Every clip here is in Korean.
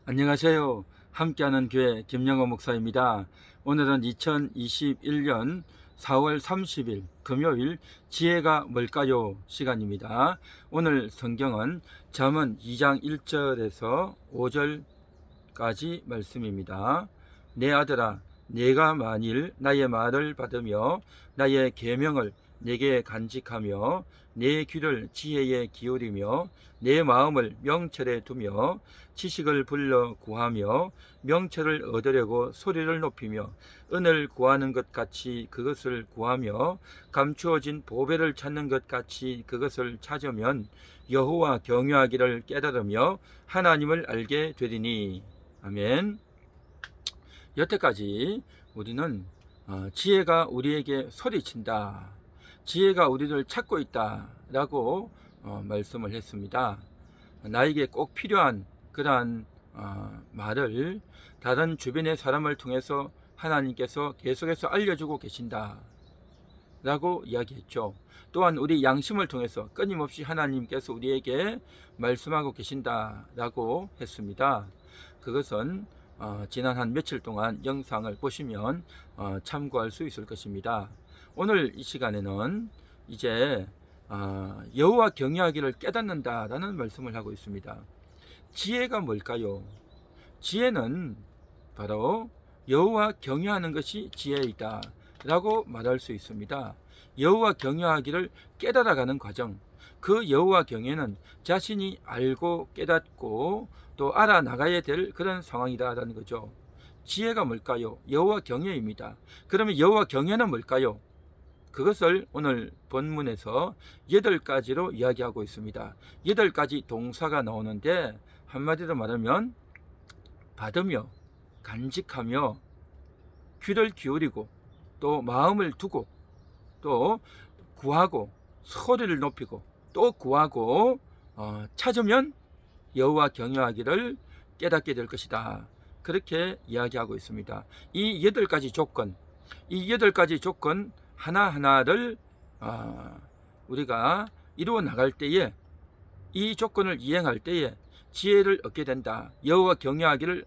안녕하세요. 함께하는 교회 김영호 목사입니다. 오늘은 2021년 4월 30일 금요일 지혜가 뭘까요? 시간입니다. 오늘 성경은 잠언 2장 1절에서 5절까지 말씀입니다. 내 아들아, 내가 만일 나의 말을 받으며 나의 계명을 내게 간직하며 내 귀를 지혜에 기울이며 내 마음을 명철에 두며 지식을 불러 구하며 명철을 얻으려고 소리를 높이며 은을 구하는 것 같이 그것을 구하며 감추어진 보배를 찾는 것 같이 그것을 찾으면 여호와 경외하기를 깨달으며 하나님을 알게 되리니. 아멘. 여태까지 우리는 지혜가 우리에게 소리친다, 지혜가 우리를 찾고 있다 라고 말씀을 했습니다. 나에게 꼭 필요한 그러한 말을 다른 주변의 사람을 통해서 하나님께서 계속해서 알려주고 계신다 라고 이야기했죠. 또한 우리 양심을 통해서 끊임없이 하나님께서 우리에게 말씀하고 계신다 라고 했습니다. 그것은 지난 한 며칠 동안 영상을 보시면 참고할 수 있을 것입니다. 오늘 이 시간에는 이제 여호와 경외하기를 깨닫는다라는 말씀을 하고 있습니다. 지혜가 뭘까요? 지혜는 바로 여호와 경외하는 것이 지혜이다 라고 말할 수 있습니다. 여호와 경외하기를 깨달아가는 과정, 그 여호와 경외는 자신이 알고 깨닫고 또 알아나가야 될 그런 상황이다라는 거죠. 지혜가 뭘까요? 여호와 경외입니다. 그러면 여호와 경외는 뭘까요? 그것을 오늘 본문에서 8가지로 이야기하고 있습니다. 8가지 동사가 나오는데 한마디로 말하면 받으며, 간직하며, 귀를 기울이고, 또 마음을 두고, 또 구하고, 소리를 높이고, 또 구하고, 찾으면 여호와 경외하기를 깨닫게 될 것이다. 그렇게 이야기하고 있습니다. 이 8가지 조건, 이 8가지 조건 하나하나를 우리가 이루어 나갈 때에, 이 조건을 이행할 때에 지혜를 얻게 된다, 여호와 경외하기를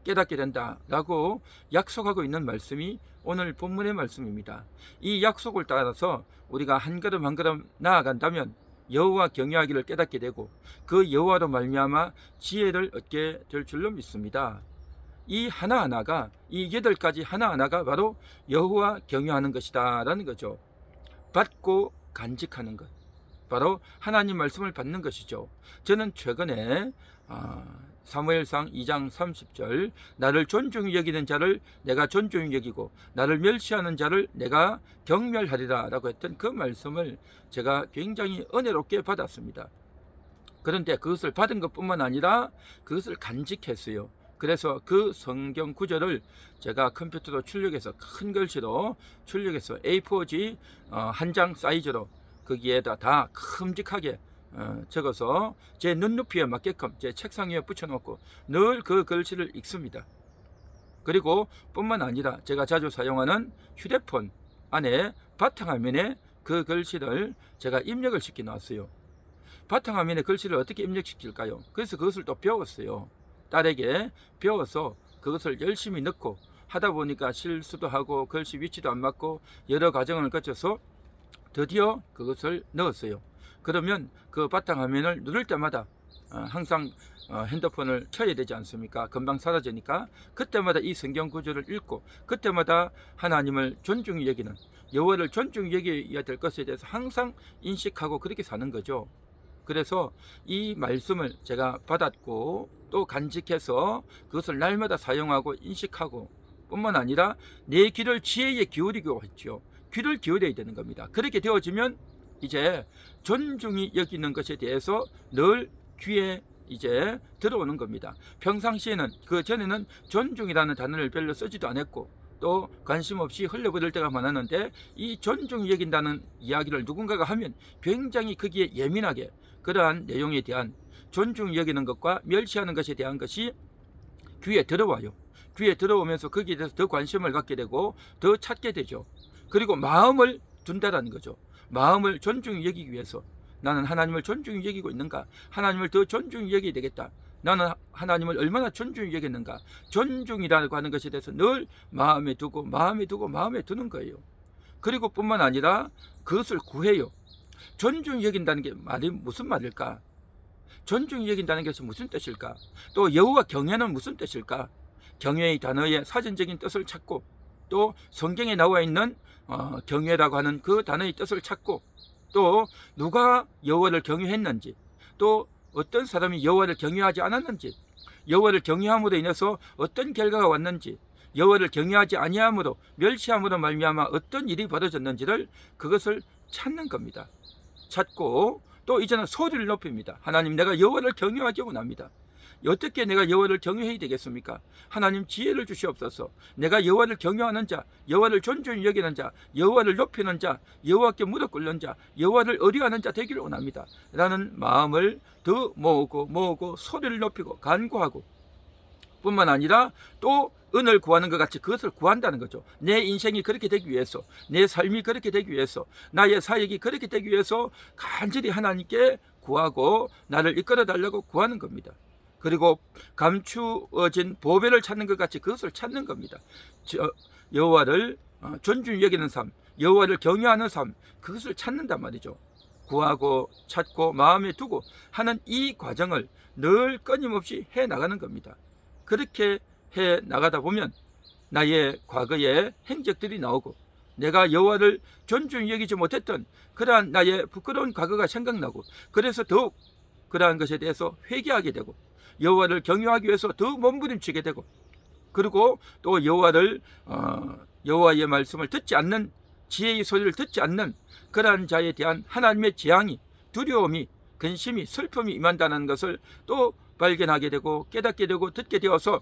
깨닫게 된다 라고 약속하고 있는 말씀이 오늘 본문의 말씀입니다. 이 약속을 따라서 우리가 한 걸음 한 걸음 나아간다면 여호와 경외하기를 깨닫게 되고 그 여호와로 말미암아 지혜를 얻게 될 줄로 믿습니다. 이 하나하나가, 이 8가지 하나하나가 바로 여호와 경외하는 것이다 라는 거죠. 받고 간직하는 것, 바로 하나님 말씀을 받는 것이죠. 저는 최근에 사무엘상 2장 30절 나를 존중히 여기는 자를 내가 존중히 여기고 나를 멸시하는 자를 내가 경멸하리라 라고 했던 그 말씀을 제가 굉장히 은혜롭게 받았습니다. 그런데 그것을 받은 것뿐만 아니라 그것을 간직했어요. 그래서 그 성경 구절을 제가 컴퓨터로 출력해서 큰 글씨로 출력해서 A4지 한 장 사이즈로 거기에다 다 큼직하게 적어서 제 눈높이에 맞게끔 제 책상 위에 붙여놓고 늘 그 글씨를 읽습니다. 그리고 뿐만 아니라 제가 자주 사용하는 휴대폰 안에 바탕화면에 그 글씨를 제가 입력을 시켜 놨어요. 바탕화면에 글씨를 어떻게 입력시킬까요? 그래서 그것을 또 배웠어요. 딸에게 배워서 그것을 열심히 넣고 하다 보니까 실수도 하고 글씨 위치도 안 맞고 여러 과정을 거쳐서 드디어 그것을 넣었어요. 그러면 그 바탕화면을 누를 때마다 항상 핸드폰을 켜야 되지 않습니까? 금방 사라지니까 그때마다 이 성경 구절을 읽고 그때마다 하나님을 존중히 여기는, 여호와를 존중히 여겨야 될 것에 대해서 항상 인식하고 그렇게 사는 거죠. 그래서 이 말씀을 제가 받았고 또 간직해서 그것을 날마다 사용하고 인식하고 뿐만 아니라 내 귀를 지혜에 기울이고 했죠. 귀를 기울여야 되는 겁니다. 그렇게 되어지면 이제 존중히 여기는 것에 대해서 늘 귀에 이제 들어오는 겁니다. 평상시에는, 그 전에는 존중이라는 단어를 별로 쓰지도 않았고 또 관심 없이 흘려버릴 때가 많았는데 이 존중히 여긴다는 이야기를 누군가가 하면 굉장히 거기에 예민하게 그러한 내용에 대한 존중히 여기는 것과 멸시하는 것에 대한 것이 귀에 들어와요. 귀에 들어오면서 거기에 대해서 더 관심을 갖게 되고 더 찾게 되죠. 그리고 마음을 둔다라는 거죠. 마음을 존중히 여기기 위해서 나는 하나님을 존중히 여기고 있는가? 하나님을 더 존중히 여겨야 되겠다. 나는 하나님을 얼마나 존중히 여겼는가. 존중이라고 하는 것에 대해서 늘 마음에 두고 마음에 두는 거예요. 그리고 뿐만 아니라 그것을 구해요. 존중히 여긴다는 게 말이 무슨 말일까? 존중히 여긴다는 것이 무슨 뜻일까? 또 여호와 경외는 무슨 뜻일까? 경외의 단어의 사전적인 뜻을 찾고, 또 성경에 나와 있는 경외라고 하는 그 단어의 뜻을 찾고, 또 누가 여호와를 경외했는지, 또 어떤 사람이 여호와를 경외하지 않았는지, 여호와를 경외함으로 인해서 어떤 결과가 왔는지, 여호와를 경외하지 아니함으로 멸시함으로 말미암아 어떤 일이 벌어졌는지를 그것을 찾는 겁니다. 찾고 또 이제는 소리를 높입니다. 하나님, 내가 여호와를 경외하기 원합니다. 어떻게 내가 여호와를 경외해야 되겠습니까? 하나님, 지혜를 주시옵소서. 내가 여호와를 경외하는 자, 여호와를 존중히 여기는 자, 여호와를 높이는 자, 여호와께 무릎 꿇는 자, 여호와를 의뢰하는 자 되기를 원합니다 라는 마음을 더 모으고 소리를 높이고 간구하고, 뿐만 아니라 또 은을 구하는 것 같이 그것을 구한다는 거죠. 내 인생이 그렇게 되기 위해서, 내 삶이 그렇게 되기 위해서, 나의 사역이 그렇게 되기 위해서 간절히 하나님께 구하고 나를 이끌어 달라고 구하는 겁니다. 그리고 감추어진 보배를 찾는 것 같이 그것을 찾는 겁니다. 여호와를 존중히 여기는 삶, 여호와를 경외하는 삶, 그것을 찾는단 말이죠. 구하고 찾고 마음에 두고 하는 이 과정을 늘 끊임없이 해 나가는 겁니다. 그렇게 해 나가다 보면 나의 과거의 행적들이 나오고, 내가 여호와를 존중히 여기지 못했던 그러한 나의 부끄러운 과거가 생각나고, 그래서 더욱 그러한 것에 대해서 회개하게 되고, 여호와를 경외하기 위해서 더 몸부림치게 되고, 그리고 또 여호와의 말씀을 듣지 않는, 지혜의 소리를 듣지 않는 그러한 자에 대한 하나님의 재앙이, 두려움이, 근심이, 슬픔이 임한다는 것을 또 발견하게 되고 깨닫게 되고 듣게 되어서,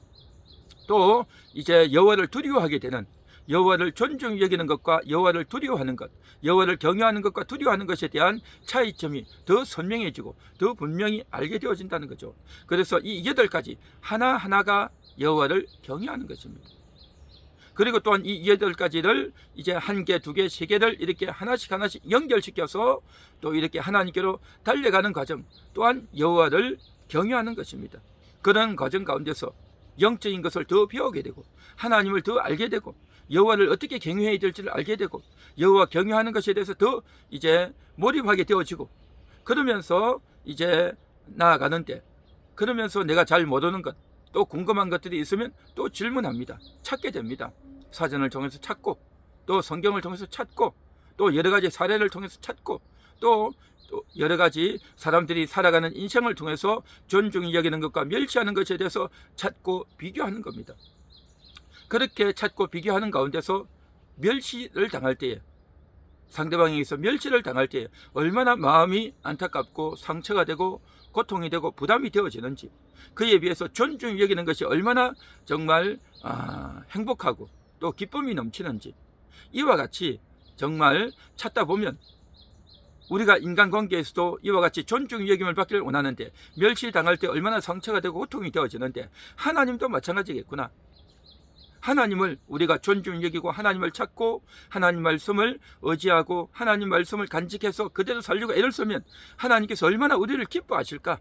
또 이제 여호와를 두려워하게 되는, 여호와를 존중히 여기는 것과 여호와를 두려워하는 것, 여호와를 경외하는 것과 두려워하는 것에 대한 차이점이 더 선명해지고 더 분명히 알게 되어진다는 거죠. 그래서 이 8가지 하나하나가 여호와를 경외하는 것입니다. 그리고 또한 이 8가지를 이제 1개, 2개, 3개를 이렇게 하나씩 연결시켜서 또 이렇게 하나님께로 달려가는 과정 또한 여호와를 경외하는 것입니다. 그런 과정 가운데서 영적인 것을 더 배우게 되고, 하나님을 더 알게 되고, 여호와를 어떻게 경외해야 될지를 알게 되고, 여호와 경외하는 것에 대해서 더 이제 몰입하게 되어지고, 그러면서 이제 나아가는데, 그러면서 내가 잘 모르는 것, 또 궁금한 것들이 있으면 또 질문합니다. 찾게 됩니다. 사전을 통해서 찾고, 또 성경을 통해서 찾고, 또 여러 가지 사례를 통해서 찾고, 또 여러 가지 사람들이 살아가는 인생을 통해서 존중히 여기는 것과 멸시하는 것에 대해서 찾고 비교하는 겁니다. 그렇게 찾고 비교하는 가운데서 멸시를 당할 때에, 상대방에게서 멸시를 당할 때에 얼마나 마음이 안타깝고 상처가 되고 고통이 되고 부담이 되어지는지, 그에 비해서 존중히 여기는 것이 얼마나 정말 행복하고 또 기쁨이 넘치는지, 이와 같이 정말 찾다 보면 우리가 인간관계에서도 이와 같이 존중히 여김을 받기를 원하는데, 멸시당할 때 얼마나 상처가 되고 고통이 되어지는데, 하나님도 마찬가지겠구나. 하나님을 우리가 존중히 여기고 하나님을 찾고 하나님 말씀을 의지하고 하나님 말씀을 간직해서 그대로 살려고 애를 쓰면 하나님께서 얼마나 우리를 기뻐하실까.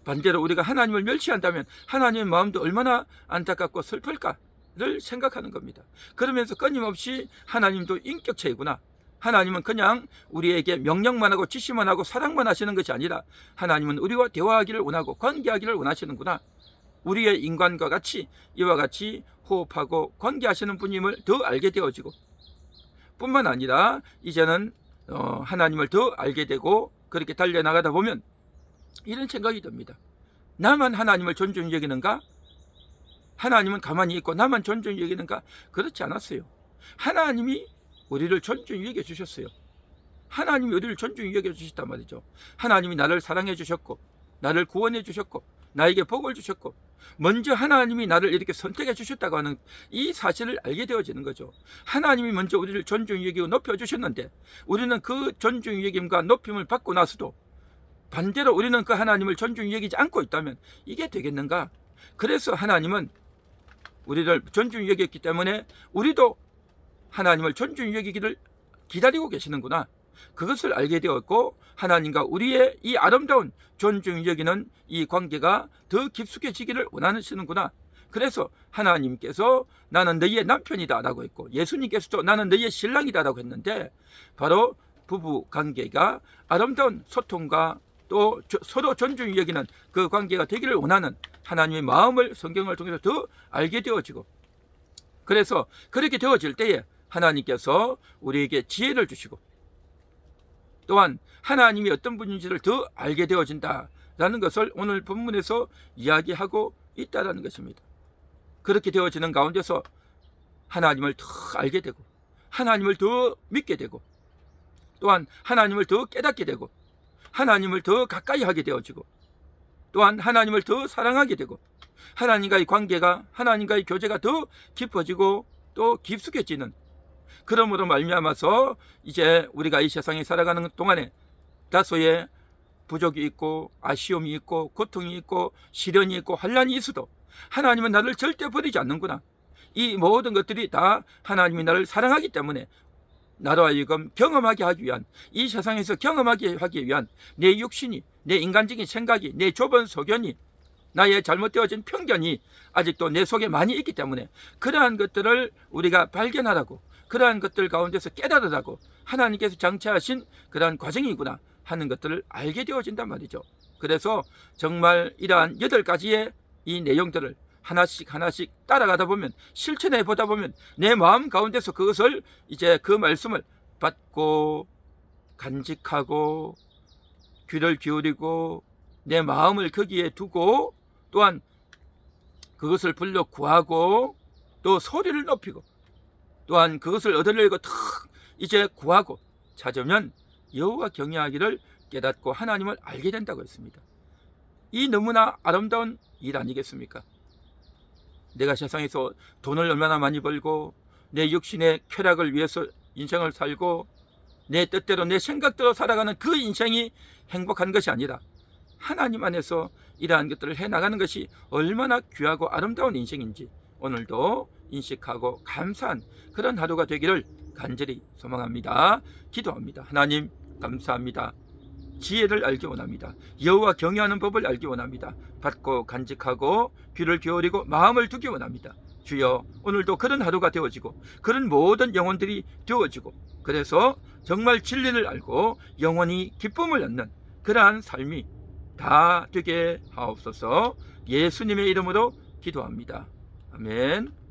반대로 우리가 하나님을 멸시한다면 하나님의 마음도 얼마나 안타깝고 슬플까를 생각하는 겁니다. 그러면서 끊임없이 하나님도 인격체이구나, 하나님은 그냥 우리에게 명령만 하고 지시만 하고 사랑만 하시는 것이 아니라 하나님은 우리와 대화하기를 원하고 관계하기를 원하시는구나, 우리의 인간과 같이 이와 같이 호흡하고 관계하시는 분임을 더 알게 되어지고, 뿐만 아니라 이제는 하나님을 더 알게 되고, 그렇게 달려나가다 보면 이런 생각이 듭니다. 나만 하나님을 존중히 여기는가? 하나님은 가만히 있고 나만 존중히 여기는가? 그렇지 않았어요. 하나님이 우리를 존중히 여겨주셨어요. 하나님이 우리를 존중히 여겨주셨단 말이죠. 하나님이 나를 사랑해 주셨고, 나를 구원해 주셨고, 나에게 복을 주셨고, 먼저 하나님이 나를 이렇게 선택해 주셨다고 하는 이 사실을 알게 되어지는 거죠. 하나님이 먼저 우리를 존중히 여기고 높여주셨는데, 우리는 그 존중히 여김과 높임을 받고 나서도 반대로 우리는 그 하나님을 존중히 여기지 않고 있다면 이게 되겠는가? 그래서 하나님은 우리를 존중히 여겼기 때문에 우리도 하나님을 존중히 여기기를 기다리고 계시는구나, 그것을 알게 되었고 하나님과 우리의 이 아름다운 존중 여기는 이 관계가 더 깊숙해지기를 원하시는구나. 그래서 하나님께서 나는 너희의 남편이다 라고 했고 예수님께서도 나는 너희의 신랑이다 라고 했는데 바로 부부 관계가 아름다운 소통과 또 서로 존중 여기는 그 관계가 되기를 원하는 하나님의 마음을 성경을 통해서 더 알게 되어지고, 그래서 그렇게 되어질 때에 하나님께서 우리에게 지혜를 주시고 또한 하나님이 어떤 분인지를 더 알게 되어진다라는 것을 오늘 본문에서 이야기하고 있다는 것입니다. 그렇게 되어지는 가운데서 하나님을 더 알게 되고 하나님을 더 믿게 되고 또한 하나님을 더 깨닫게 되고 하나님을 더 가까이 하게 되어지고 또한 하나님을 더 사랑하게 되고 하나님과의 관계가, 하나님과의 교제가 더 깊어지고 또 깊숙해지는, 그러므로 말미암아서 이제 우리가 이 세상에 살아가는 동안에 다소의 부족이 있고 아쉬움이 있고 고통이 있고 시련이 있고 환난이 있어도 하나님은 나를 절대 버리지 않는구나. 이 모든 것들이 다 하나님이 나를 사랑하기 때문에 나로 하여금 경험하게 하기 위한, 이 세상에서 경험하게 하기 위한 내 육신이, 내 인간적인 생각이, 내 좁은 소견이, 나의 잘못되어진 편견이 아직도 내 속에 많이 있기 때문에 그러한 것들을 우리가 발견하라고, 그러한 것들 가운데서 깨달으라고 하나님께서 장치하신 그러한 과정이구나 하는 것들을 알게 되어진단 말이죠. 그래서 정말 이러한 8가지의 이 내용들을 하나씩 하나씩 따라가다 보면, 실천해 보다 보면 내 마음 가운데서 그것을 이제 그 말씀을 받고 간직하고 귀를 기울이고 내 마음을 거기에 두고 또한 그것을 불러 구하고 또 소리를 높이고 또한 그것을 얻으려고 탁 이제 구하고 찾으면 여호와 경외하기를 깨닫고 하나님을 알게 된다고 했습니다. 이 너무나 아름다운 일 아니겠습니까? 내가 세상에서 돈을 얼마나 많이 벌고 내 육신의 쾌락을 위해서 인생을 살고 내 뜻대로 내 생각대로 살아가는 그 인생이 행복한 것이 아니라 하나님 안에서 이러한 것들을 해나가는 것이 얼마나 귀하고 아름다운 인생인지 오늘도 인식하고 감사한 그런 하루가 되기를 간절히 소망합니다. 기도합니다. 하나님 감사합니다. 지혜를 알기 원합니다. 여호와 경외하는 법을 알기 원합니다. 받고 간직하고 귀를 기울이고 마음을 두기 원합니다. 주여, 오늘도 그런 하루가 되어지고 그런 모든 영혼들이 되어지고 그래서 정말 진리를 알고 영원히 기쁨을 얻는 그러한 삶이 다 되게 하옵소서. 예수님의 이름으로 기도합니다. 아멘.